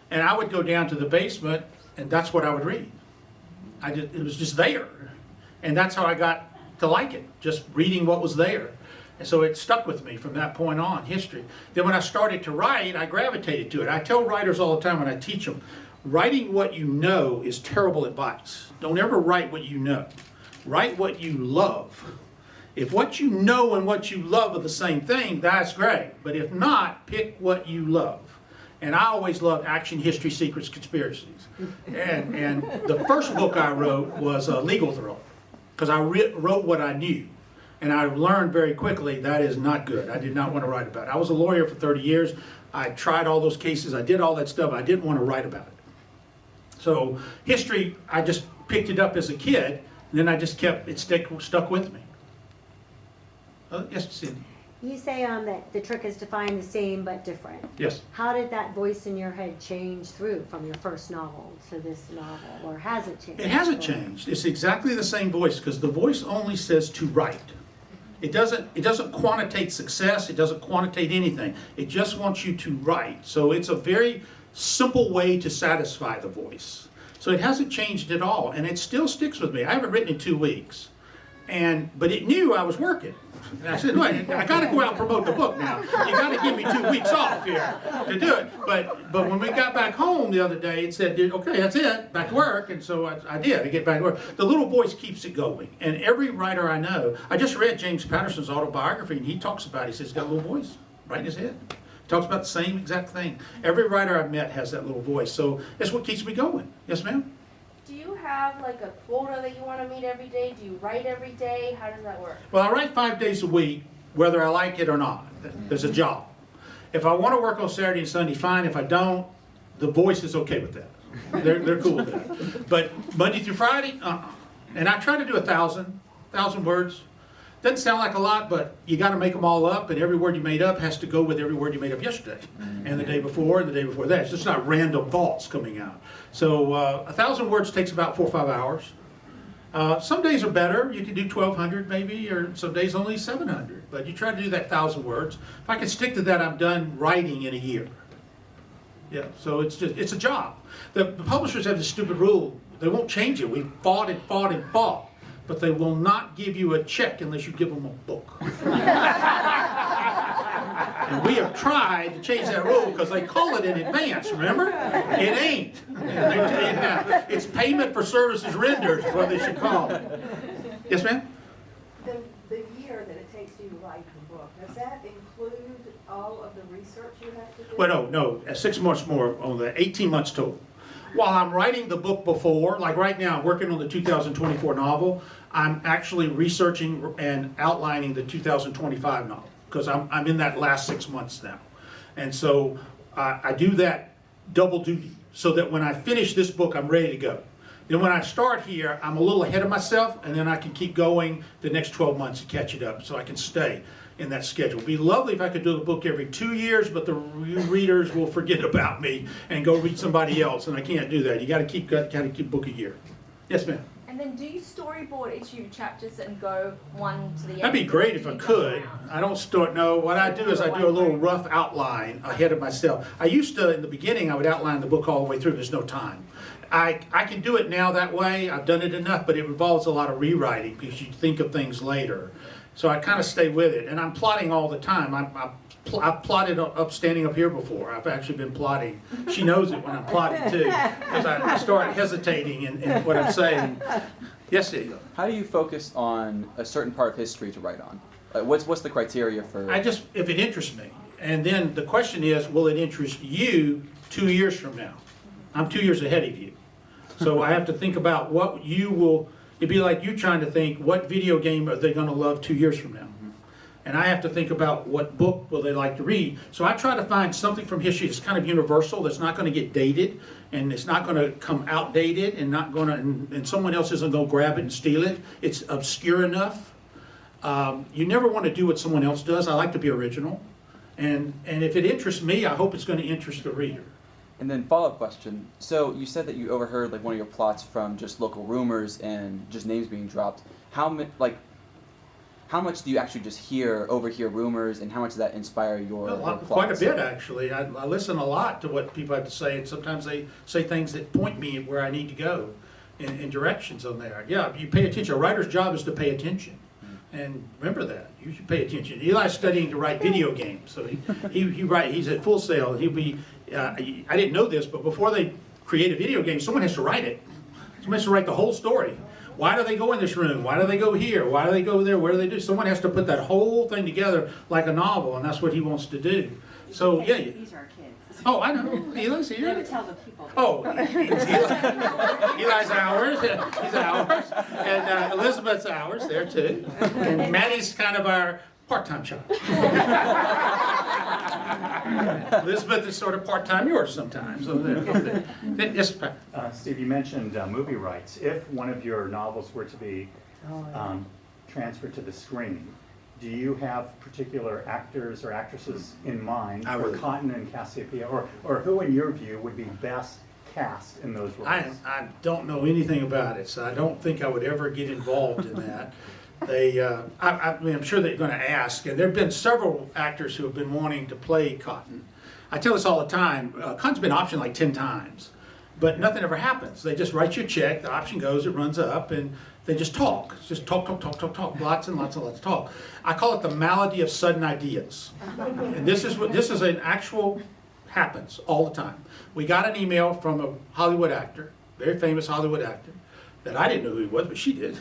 And I would go down to the basement, and that's what I would read. It was just there. And that's how I got to like it, just reading what was there. And so it stuck with me from that point on, history. Then when I started to write, I gravitated to it. I tell writers all the time when I teach them, writing what you know is terrible advice. Don't ever write what you know. Write what you love. If what you know and what you love are the same thing, that's great. But if not, pick what you love. And I always loved action, history, secrets, conspiracies. And the first book I wrote was a legal thriller, because I wrote what I knew. And I learned very quickly that is not good. I did not want to write about it. I was a lawyer for 30 years. I tried all those cases. I did all that stuff. I didn't want to write about it. So history, I just picked it up as a kid, and then I just kept it stuck with me. Yes, Cindy. You say that the trick is to find the same but different. Yes. How did that voice in your head change through from your first novel to this novel, or has it changed? It hasn't changed. It's exactly the same voice, because the voice only says to write. It doesn't quantitate success. It doesn't quantitate anything. It just wants you to write. So it's a very simple way to satisfy the voice. So it hasn't changed at all, and it still sticks with me. I haven't written in 2 weeks, but it knew I was working. And I said, "Look, I got to go out and promote the book now. You got to give me 2 weeks off here to do it." But when we got back home the other day, it said, "Okay, that's it, back to work." And so I did. I get back to work. The little voice keeps it going. And every writer I know, I just read James Patterson's autobiography, and he talks about it. He says he's got a little voice right in his head. He talks about the same exact thing. Every writer I've met has that little voice. So that's what keeps me going. Yes, ma'am? Do you have like a quota that you want to meet every day? Do you write every day? How does that work? Well, I write 5 days a week, whether I like it or not. There's a job. If I want to work on Saturday and Sunday, fine. If I don't, the voice is okay with that. They're cool with that. But Monday through Friday, and I try to do 1,000 words. Doesn't sound like a lot, but you got to make them all up, and every word you made up has to go with every word you made up yesterday, and the day before, and the day before that. It's just not random thoughts coming out. So 1,000 words takes about 4 or 5 hours. Some days are better. You can do 1,200 maybe, or some days only 700. But you try to do that 1,000 words. If I can stick to that, I'm done writing in a year. Yeah, so it's a job. The publishers have this stupid rule. They won't change it. We've fought and fought and fought. But they will not give you a check unless you give them a book. And we have tried to change that rule because they call it in advance, remember? It ain't. It's payment for services rendered is what they should call it. Yes, ma'am? The year that it takes you to write the book, does that include all of the research you have to do? Well, no, 6 months more on the 18 months total. While I'm writing the book before, like right now, I'm working on the 2024 novel, I'm actually researching and outlining the 2025 novel, because I'm in that last 6 months now. And so I do that double duty, so that when I finish this book, I'm ready to go. Then when I start here, I'm a little ahead of myself, and then I can keep going the next 12 months to catch it up, so I can stay in that schedule. It'd be lovely if I could do the book every 2 years, but the readers will forget about me and go read somebody else, and I can't do that. You got to keep book a year. Yes, ma'am. And then do you storyboard each of your chapters and go one to the end? That'd be great if I could. I don't start. No, what I do is I do a little rough outline ahead of myself. I used to, in the beginning, I would outline the book all the way through. There's no time. I can do it now that way. I've done it enough, but it involves a lot of rewriting because you think of things later. So I kind of stay with it, and I'm plotting all the time. I've plotted up standing up here before. I've actually been plotting. She knows it when I'm plotting too, because I start hesitating in what I'm saying. Yes, Steve? How do you focus on a certain part of history to write on? What's the criteria for? If it interests me, and then the question is, will it interest you 2 years from now? I'm 2 years ahead of you, so I have to think about what you will. It'd be like you trying to think, what video game are they going to love 2 years from now? And I have to think about what book will they like to read. So I try to find something from history that's kind of universal, that's not going to get dated, and it's not going to come outdated, and not going to, and someone else isn't going to grab it and steal it. It's obscure enough. You never want to do what someone else does. I like to be original. And if it interests me, I hope it's going to interest the reader. And then follow-up question. So you said that you overheard like one of your plots from just local rumors and just names being dropped. How much do you actually just overhear rumors, and how much does that inspire your plots? Quite a bit, actually. I listen a lot to what people have to say, and sometimes they say things that point me where I need to go in directions on there. Yeah, you pay attention. A writer's job is to pay attention. And remember that. You should pay attention. Eli's studying to write video games, so he's at Full Sail. He'll be, I didn't know this, but before they create a video game, someone has to write it. Someone has to write the whole story. Why do they go in this room? Why do they go here? Why do they go there? Where do they do? Someone has to put that whole thing together like a novel, and that's what he wants to do. So, yeah. These are our kids. Oh, I know. Eli's here. Never tell the people. Oh, Eli's ours. He's ours. And Elizabeth's ours there, too. And Maddie's kind of our part-time child. Elizabeth is sort of part-time yours sometimes. So yes, Steve, you mentioned movie rights. If one of your novels were to be transferred to the screen, do you have particular actors or actresses in mind I for really- Cotton and Cassiopeia, or who in your view would be best cast in those roles? I don't know anything about it, so I don't think I would ever get involved in that. I mean, I'm sure they're going to ask, and there have been several actors who have been wanting to play Cotton. I tell this all the time, Cotton's been optioned like 10 times, but nothing ever happens. They just write you a check, the option goes, it runs up, and they just talk. It's just talk, lots and lots of talk. I call it the malady of sudden ideas. And this is an actual, happens all the time. We got an email from a Hollywood actor, very famous Hollywood actor, that I didn't know who he was, but she did.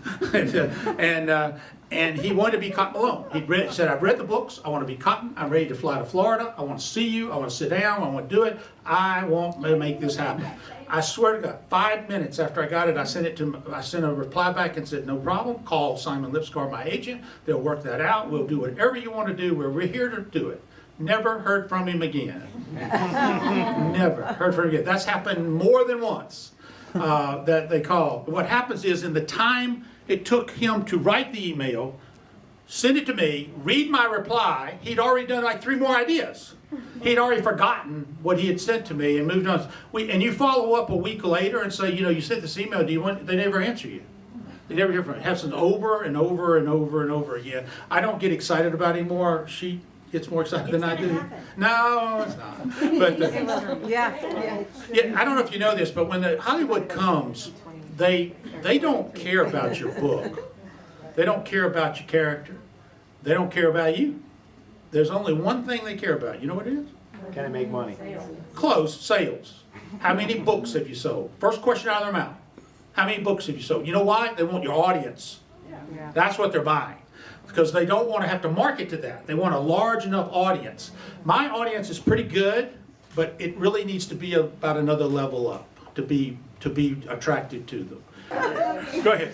And he wanted to be Cotton Malone. He said, I've read the books, I want to be Cotton, I'm ready to fly to Florida, I want to see you, I want to sit down, I want to do it, I want to make this happen. I swear to God, 5 minutes after I got it, I sent a reply back and said, no problem, call Simon Lipscar, my agent, they'll work that out, we'll do whatever you want to do, we're here to do it. Never heard from him again. Never heard from him again. That's happened more than once. That they call. What happens is, in the time it took him to write the email, send it to me, read my reply, he'd already done like 3 more ideas. He'd already forgotten what he had sent to me and moved on. And you follow up a week later and say, you sent this email, do you want, they never answer you. They never hear from it. It happens over and over and over and over again. I don't get excited about it anymore. She gets more excited than I do. No, it's not. But Yeah. I don't know if you know this, but when the Hollywood comes, they don't care about your book. They don't care about your character. They don't care about you. There's only one thing they care about. You know what it is? Can I make money? Close, sales. How many books have you sold? First question out of their mouth. How many books have you sold? You know why? They want your audience. That's what they're buying. Because they don't want to have to market to that. They want a large enough audience. My audience is pretty good, but it really needs to be about another level up to be attracted to them. Go ahead.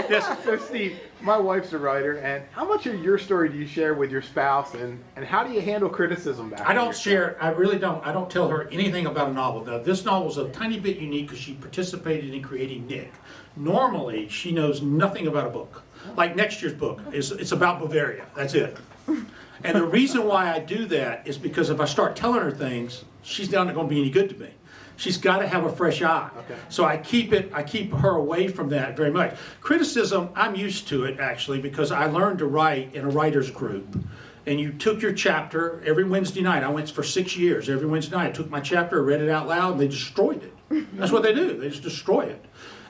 Yes. So Steve, my wife's a writer, and how much of your story do you share with your spouse, and how do you handle criticism back? I don't share, I really don't. I don't tell her anything about a novel. Now, this novel is a tiny bit unique because she participated in creating Nick. Normally, she knows nothing about a book. Like next year's book, it's about Bavaria. That's it. And the reason why I do that is because if I start telling her things, she's not going to be any good to me. She's got to have a fresh eye. Okay. So I keep her away from that very much. Criticism, I'm used to it actually because I learned to write in a writer's group. And you took your chapter every Wednesday night. I went for 6 years. Every Wednesday night I took my chapter, read it out loud, and they destroyed it. That's what they do. They just destroy it.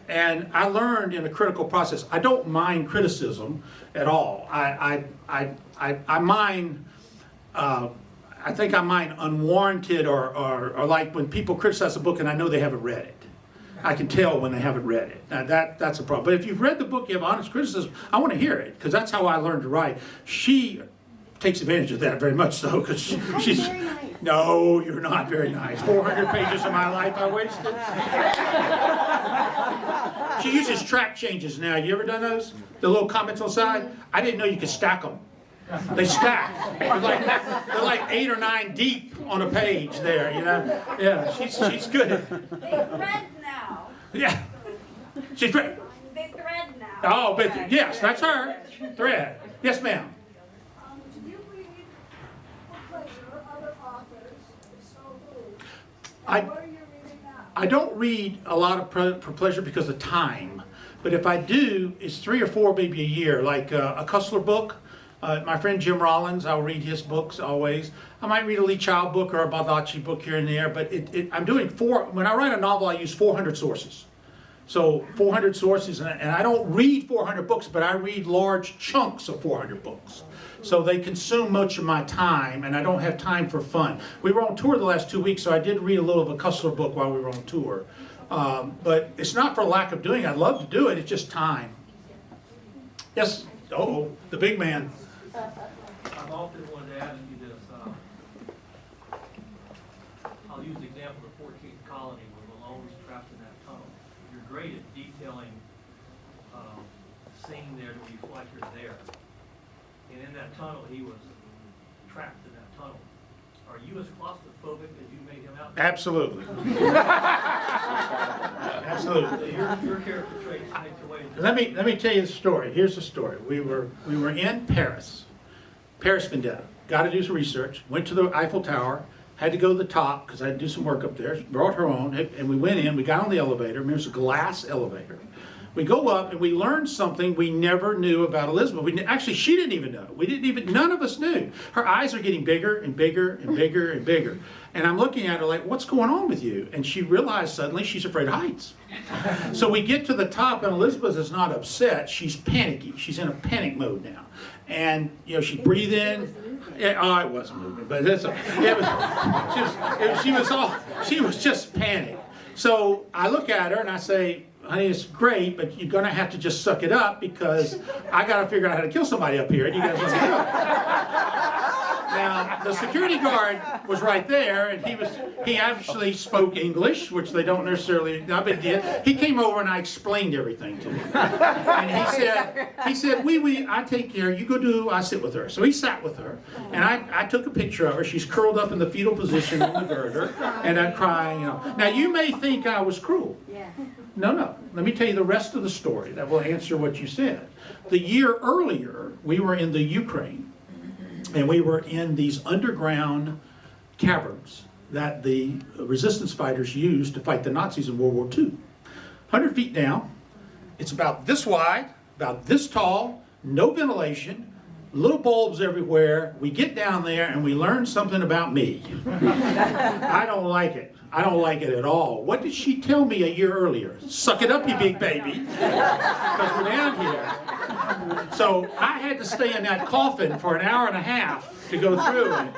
And I learned in a critical process. I don't mind criticism at all. I mind. I think I mind unwarranted or like when people criticize a book and I know they haven't read it. I can tell when they haven't read it. Now that's a problem. But if you've read the book, you have honest criticism, I want to hear it because that's how I learned to write. She takes advantage of that very much so because she's. No, you're not very nice. 400 pages of my life I wasted. She uses track changes now. You ever done those? The little comments on the side? I didn't know you could stack them. They stack. They're like 8 or 9 deep on a page there, you know? Yeah, she's good. They thread now. Yeah. She's thread. They thread now. Oh, but yes, that's her. Thread. Yes, ma'am. Do you read for pleasure other authors? If so, who? I- And what are you reading now? I don't read a lot of for pleasure because of time. But if I do, it's 3 or 4 maybe a year, like a Cussler book. My friend Jim Rollins, I'll read his books always. I might read a Lee Child book or a Baldacci book here and there, but I'm doing when I write a novel, I use 400 sources. So 400 sources, and I don't read 400 books, but I read large chunks of 400 books. So they consume much of my time, and I don't have time for fun. We were on tour the last 2 weeks, so I did read a little of a Cussler book while we were on tour. But it's not for lack of doing. I'd love to do it, it's just time. Yes, the big man. I've often wanted to ask you this. I'll use the example of the 14th colony where Malone was trapped in that tunnel. You're great at detailing scene there to be like you're there. And in that tunnel, he was trapped in that tunnel. Are you as claustrophobic as you made him out? Absolutely. Absolutely. Your character traits make your way. Let me tell you the story. Here's the story. We were in Paris, Paris Vendetta. Got to do some research. Went to the Eiffel Tower. Had to go to the top because I had to do some work up there. Brought her on, and we went in. We got on the elevator. And there's a glass elevator. We go up and we learned something we never knew about Elizabeth. Actually, she didn't even know. None of us knew. Her eyes are getting bigger and bigger and bigger and bigger. And I'm looking at her like, what's going on with you? And she realized suddenly she's afraid of heights. So we get to the top and Elizabeth is not upset. She's panicky. She's in a panic mode now. And, you know, she breathed in. Yeah, it wasn't moving, but she was just panicked. So I look at her and I say, honey, it's great, but you're going to have to just suck it up because I got to figure out how to kill somebody up here, and you guys want to do it. Now, the security guard was right there, and he actually spoke English, which they don't necessarily, not big deal. He came over and I explained everything to him. And he said, oui, I take care, you go do, I sit with her. So he sat with her, and I took a picture of her. She's curled up in the fetal position on the girder, and I'm crying, you know. Now, you may think I was cruel. No. Let me tell you the rest of the story that will answer what you said. The year earlier, we were in the Ukraine, and we were in these underground caverns that the resistance fighters used to fight the Nazis in World War II. 100 feet down, it's about this wide, about this tall, no ventilation, little bulbs everywhere. We get down there and we learn something about me. I don't like it. I don't like it at all. What did she tell me a year earlier? Suck it up, you big baby, because we're down here. So I had to stay in that coffin for an hour and a half to go through it.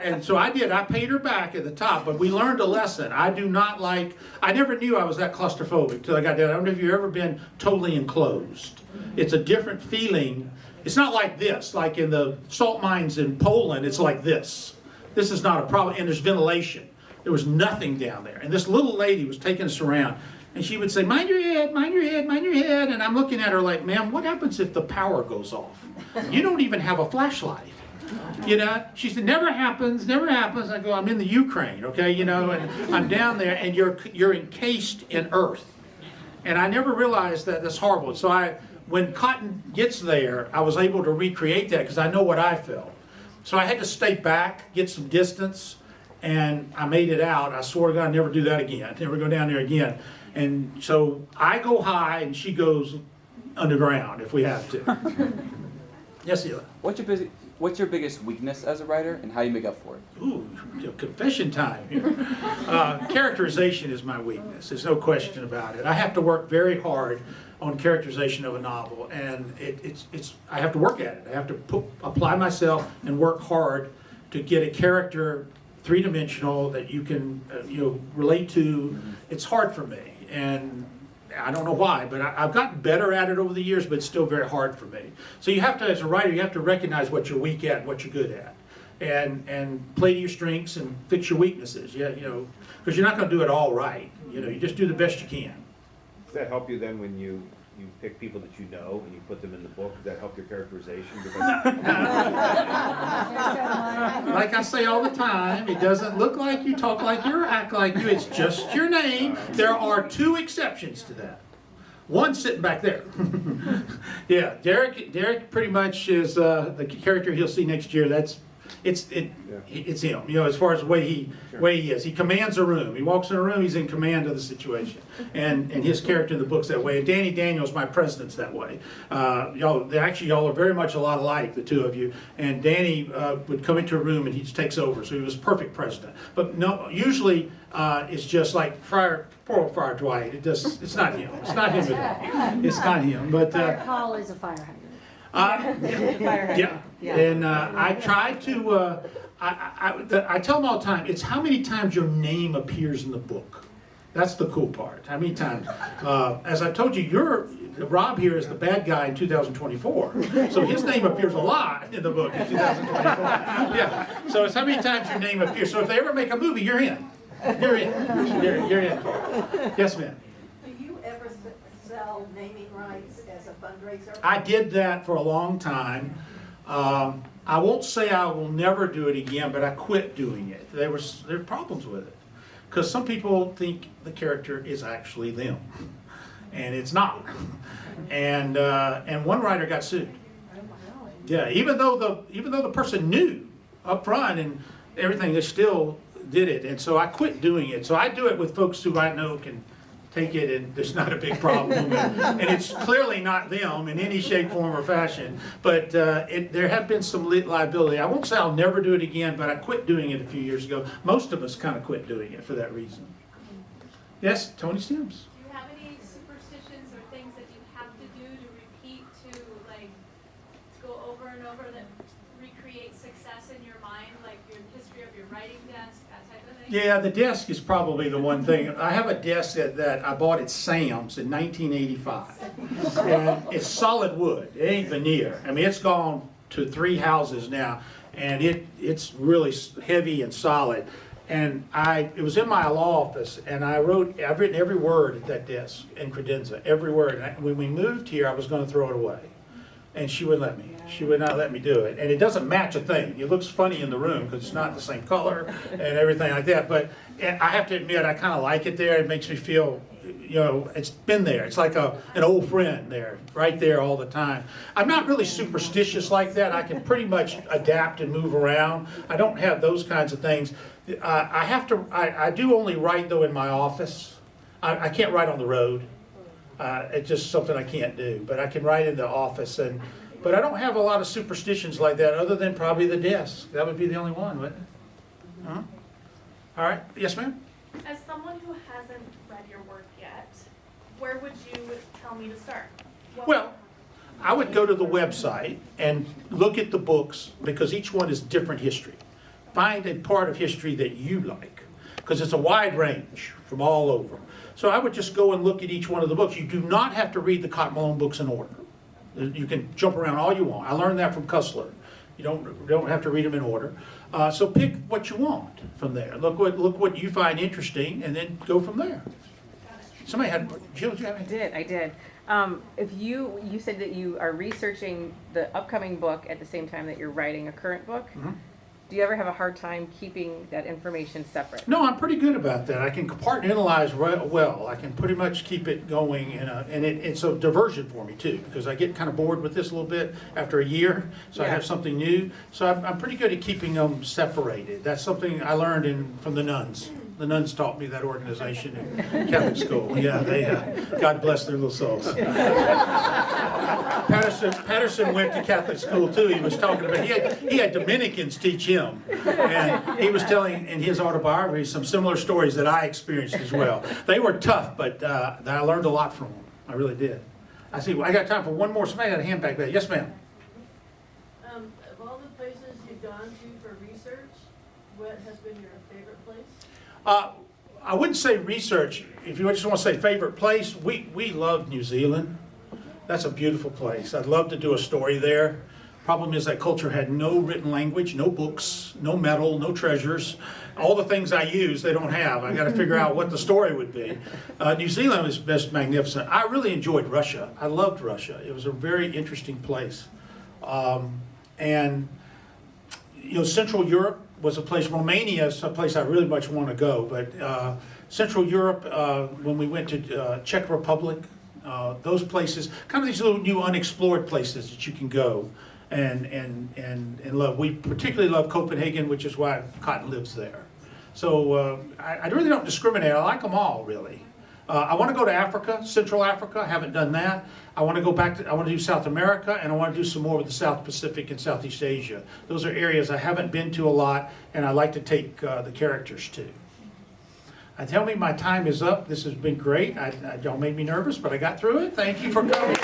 And so I did. I paid her back at the top, but we learned a lesson. I never knew I was that claustrophobic until I got there. I don't know if you've ever been totally enclosed. It's a different feeling. It's not like this, like in the salt mines in Poland, it's like this. This is not a problem, and there's ventilation. There was nothing down there. And this little lady was taking us around, and she would say, mind your head, mind your head, mind your head. And I'm looking at her like, ma'am, what happens if the power goes off? You don't even have a flashlight. You know, she said, never happens, never happens. I go, I'm in the Ukraine, okay, you know, and I'm down there, and you're encased in earth. And I never realized that that's horrible. So when Cotton gets there, I was able to recreate that because I know what I felt. So I had to stay back, get some distance, and I made it out. I swore to God I'd never do that again. Never go down there again. And so I go high and she goes underground if we have to. Yes, Eli. What's your biggest weakness as a writer and how you make up for it? Ooh, confession time here. Characterization is my weakness. There's no question about it. I have to work very hard on characterization of a novel, and I have to work at it. I have to apply myself and work hard to get a character three-dimensional that you can relate to. It's hard for me, and I don't know why, but I've gotten better at it over the years, but it's still very hard for me. So you have to, as a writer, you have to recognize what you're weak at and what you're good at, and play to your strengths and fix your weaknesses. Because you're not going to do it all right. You just do the best you can. Does that help you then when you pick people that you know and you put them in the book? Does that help your characterization? Like I say all the time, it doesn't look like you, talk like you, or act like you. It's just your name. There are two exceptions to that. One sitting back there. Yeah, Derek pretty much is the character he'll see next year. It's him, as far as the way he is. He commands a room. He walks in a room, he's in command of the situation. And his character in the book's that way. And Danny Daniels, my president's that way. Y'all are very much a lot alike, the two of you. And Danny would come into a room and he just takes over. So he was a perfect president. But no, usually it's just like poor old Friar Dwight. It's not him. It's not him at all. It's not him. But Paul is a fire hydrant. Yeah. And I try to, I tell them all the time, it's how many times your name appears in the book. That's the cool part. How many times? As I told you, Rob here is the bad guy in 2024. So his name appears a lot in the book in 2024. Yeah. So it's how many times your name appears. So if they ever make a movie, you're in. You're in. You're in. Yes, ma'am. Do you ever sell naming rights as a fundraiser? I did that for a long time. I won't say I will never do it again, but I quit doing it. There are problems with it. Because some people think the character is actually them. And it's not. And one writer got sued. Yeah, even though the person knew up front and everything, they still did it. And so I quit doing it. So I do it with folks who I know can take it and there's not a big problem. And it's clearly not them in any shape, form, or fashion. But there have been some liability. I won't say I'll never do it again, but I quit doing it a few years ago. Most of us kind of quit doing it for that reason. Yes, Tony Sims. Do you have any superstitions or things that you have to do to repeat, to like go over and over that recreate success in your mind, like your history of your writing desk, that type of thing? Yeah, the desk is probably the one thing. I have a desk that I bought at Sam's in 1985. And it's solid wood, it ain't veneer. I mean, it's gone to 3 houses now, and it's really heavy and solid. And it was in my law office, and I've written every word at that desk in credenza, every word. And when we moved here, I was going to throw it away. And she wouldn't let me. She would not let me do it. And it doesn't match a thing. It looks funny in the room because it's not the same color and everything like that. But I have to admit, I kind of like it there. It makes me feel, it's been there. It's like an old friend there, right there all the time. I'm not really superstitious like that. I can pretty much adapt and move around. I don't have those kinds of things. I do only write, though, in my office. I can't write on the road. It's just something I can't do, but I can write in the office. But I don't have a lot of superstitions like that, other than probably the desk. That would be the only one, wouldn't it? Huh? All right. Yes, ma'am? As someone who hasn't read your work yet, where would you tell me to start? Well, I would go to the website and look at the books, because each one is different history. Find a part of history that you like, because it's a wide range from all over. So I would just go and look at each one of the books. You do not have to read the Cotton Malone books in order. You can jump around all you want. I learned that from Cussler. You don't have to read them in order. So pick what you want from there. Look what you find interesting, and then go from there. Somebody had, Jill, did you have anything? I did. If you said that you are researching the upcoming book at the same time that you're writing a current book. Mm-hmm. Do you ever have a hard time keeping that information separate? No, I'm pretty good about that. I can compartmentalize well. I can pretty much keep it going, and it's a diversion for me too, because I get kind of bored with this a little bit after a year, so I have something new. So I'm pretty good at keeping them separated. That's something I learned from the nuns. The nuns taught me that organization in Catholic school. Yeah, they, God bless their little souls. Patterson went to Catholic school too. He was talking about, he had Dominicans teach him. And he was telling in his autobiography some similar stories that I experienced as well. They were tough, but I learned a lot from them. I really did. I see, I got time for one more. Somebody got a hand back there. Yes, ma'am. Of all the places you've gone to for research, what has been your favorite place? I wouldn't say research. If you just want to say favorite place, we love New Zealand. That's a beautiful place. I'd love to do a story there. Problem is that culture had no written language, no books, no metal, no treasures. All the things I use, they don't have. I got to figure out what the story would be. New Zealand is just magnificent. I really enjoyed Russia. I loved Russia. It was a very interesting place. And Central Europe was a place. Romania is a place I really much want to go, but Central Europe, when we went to Czech Republic, those places, kind of these little new unexplored places that you can go and love. We particularly love Copenhagen, which is why Cotton lives there. So I really don't discriminate. I like them all, really. I want to go to Africa, Central Africa. I haven't done that. I want to go back to, I want to do South America, and I want to do some more with the South Pacific and Southeast Asia. Those are areas I haven't been to a lot, and I like to take the characters to. Tell me my time is up. This has been great. Y'all made me nervous, but I got through it. Thank you for coming.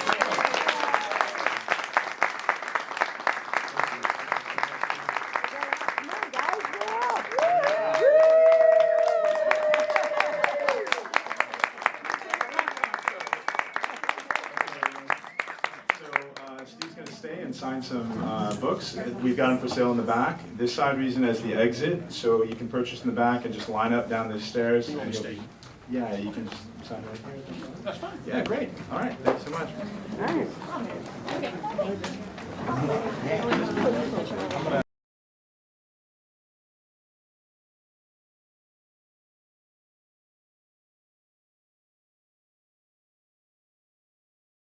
Sign some books. We've got them for sale in the back. This side we're using as the exit, so you can purchase in the back and just line up down the stairs. And yeah, you can just sign right here. That's fine. Yeah, great. All right, thanks so much. All right.